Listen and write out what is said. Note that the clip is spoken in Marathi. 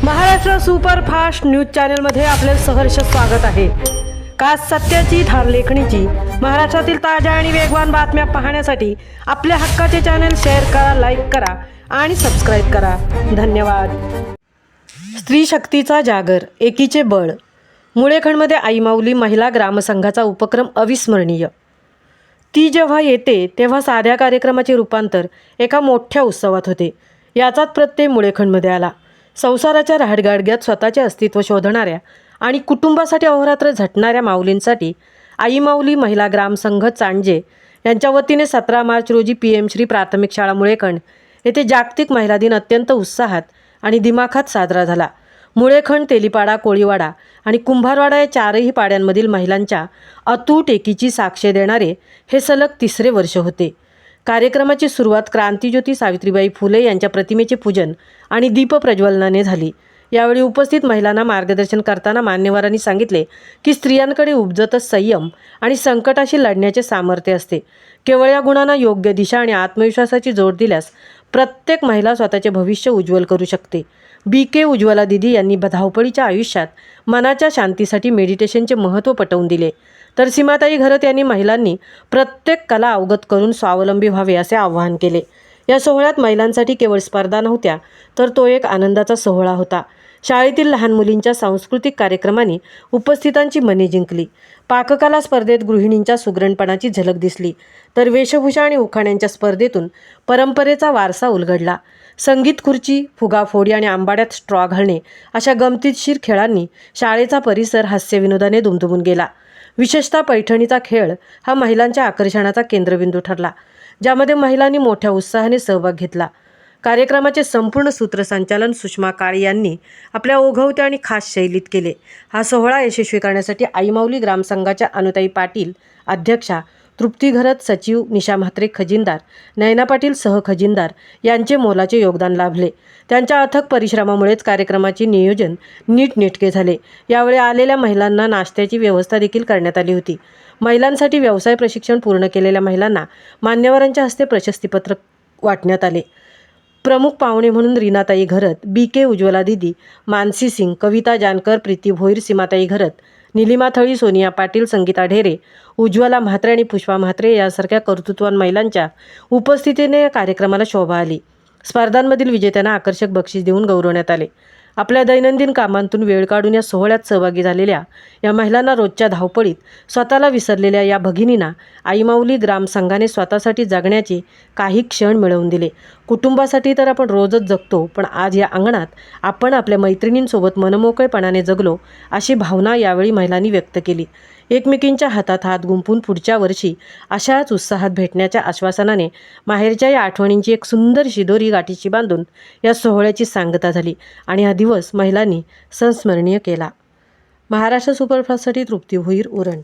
महाराष्ट्र सुपरफास्ट न्यूज चॅनलमध्ये आपले सहर्ष स्वागत आहे। खास सत्याची थार लेखणीची महाराष्ट्रातील ताज्या आणि वेगवान बातम्या पाहण्यासाठी आपल्या हक्काचे चॅनल शेअर करा, लाईक करा आणि सबस्क्राईब करा। धन्यवाद। स्त्री शक्तीचा जागर, एकीचे बळ। मुळेखंडमध्ये आई माऊली महिला ग्रामसंघाचा उपक्रम अविस्मरणीय। ती जेव्हा येते तेव्हा साध्या कार्यक्रमाचे रूपांतर एका मोठ्या उत्सवात होते। याचाच प्रत्यय मुळेखंडमध्ये आला। संसाराच्या राहडगाडग्यात स्वतःचे अस्तित्व शोधणाऱ्या आणि कुटुंबासाठी अहोरात्र झटणाऱ्या माऊलींसाठी आई माऊली महिला ग्रामसंघ चांजे यांच्या वतीने 17 मार्च रोजी PM श्री प्राथमिक शाळा मुळेखंड येथे जागतिक महिला दिन अत्यंत उत्साहात आणि दिमाखात साजरा झाला। मुळेखंड, तेलीपाडा, कोळीवाडा आणि कुंभारवाडा या चारही पाड्यांमधील महिलांच्या अतूट एकीची साक्ष देणारे हे सलग 3रे वर्ष होते। कार्यक्रमाची सुरुवात क्रांतिज्योती सावित्रीबाई फुले यांच्या प्रतिमेचे पूजन आणि दीपप्रज्वलनाने झाली। यावेळी उपस्थित महिलांना मार्गदर्शन करताना मान्यवरांनी सांगितले की स्त्रियांकडे उपजतच संयम आणि संकटाशी लढण्याचे सामर्थ्य असते। केवळ या गुणांना योग्य दिशा आणि आत्मविश्वासाची जोड दिल्यास प्रत्येक महिला स्वतःचे भविष्य उज्ज्वल करू शकते। BK उज्ज्वला दिदी यांनी धावपळीच्या आयुष्यात मनाच्या शांतीसाठी मेडिटेशनचे महत्त्व पटवून दिले, तर सीमाताई घरत यांनी महिलांनी प्रत्येक कला अवगत करून स्वावलंबी व्हावे असे आवाहन केले। या सोहळ्यात महिलांसाठी केवळ स्पर्धा नव्हत्या, तर तो एक आनंदाचा सोहळा होता। शाळेतील लहान मुलींच्या सांस्कृतिक कार्यक्रमांनी उपस्थितांची मने जिंकली। पाककला स्पर्धेत गृहिणींच्या सुगरणपणाची झलक दिसली, तर वेशभूषा आणि उखाण्यांच्या स्पर्धेतून परंपरेचा वारसा उलगडला। संगीत खुर्ची, फुगाफोडी आणि आंबाड्यात स्ट्रॉ घालणे अशा गमतीशीर खेळांनी शाळेचा परिसर हास्यविनोदाने दुमदुमून गेला। विशेषतः पैठणीचा खेळ हा महिलांच्या आकर्षणाचा केंद्रबिंदू ठरला, ज्यामध्ये महिलांनी मोठ्या उत्साहाने सहभाग घेतला। कार्यक्रमाचे संपूर्ण सूत्रसंचालन सुषमा काळे यांनी आपल्या ओघवत्या आणि खास शैलीत केले। हा सोहळा यशस्वी करण्यासाठी आई माऊली ग्रामसंघाच्या अनुताई पाटील अध्यक्षा, तृप्ती घरत सचिव, निशा म्हात्रे खजिनदार, नयना पाटील सहखजिनदार यांचे मोलाचे योगदान लाभले। त्यांच्या अथक परिश्रमामुळेच कार्यक्रमाचे नियोजन नीटनेटके झाले। यावेळी आलेल्या महिलांना नाश्त्याची व्यवस्था देखील करण्यात आली होती। महिलांसाठी व्यवसाय प्रशिक्षण पूर्ण केलेल्या महिलांना मान्यवरांच्या हस्ते प्रशस्तीपत्रक वाटण्यात आले। प्रमुख पाहुणे म्हणून रीनाताई घरत, BK उज्ज्वला दिदी, मानसी सिंग, कविता जानकर, प्रीती भोईर, सीमाताई घरत, निलिमा थळी, सोनिया पाटील, संगीता ढेरे, उज्ज्वला म्हात्रे आणि पुष्पा म्हात्रे यासारख्या कर्तृत्ववान महिलांच्या उपस्थितीने या कार्यक्रमाला शोभा आली। स्पर्धांमधील विजेत्यांना आकर्षक बक्षीस देऊन गौरवण्यात आले। आपल्या दैनंदिन कामांतून वेळ काढून या सोहळ्यात सहभागी झालेल्या या महिलांना रोजच्या धावपळीत स्वतःला विसरलेल्या या भगिनींना आई माऊली ग्रामसंघाने स्वतःसाठी जगण्याचे काही क्षण मिळवून दिले। कुटुंबासाठी तर आपण रोजच जगतो, पण आज या अंगणात आपण आपल्या मैत्रिणींसोबत मनमोकळेपणाने जगलो अशी भावना यावेळी महिलांनी व्यक्त केली। एकमेकींच्या हातात हात गुंफून पुढच्या वर्षी अशाच उत्साहात भेटण्याच्या आश्वासनाने माहेरच्या या आठवणींची एक सुंदर शिदोरी गाठीशी बांधून या सोहळ्याची सांगता झाली आणि हा दिवस महिलांनी संस्मरणीय केला। महाराष्ट्र सुपरफास्टसाठी तृप्ती भोईर, उरण।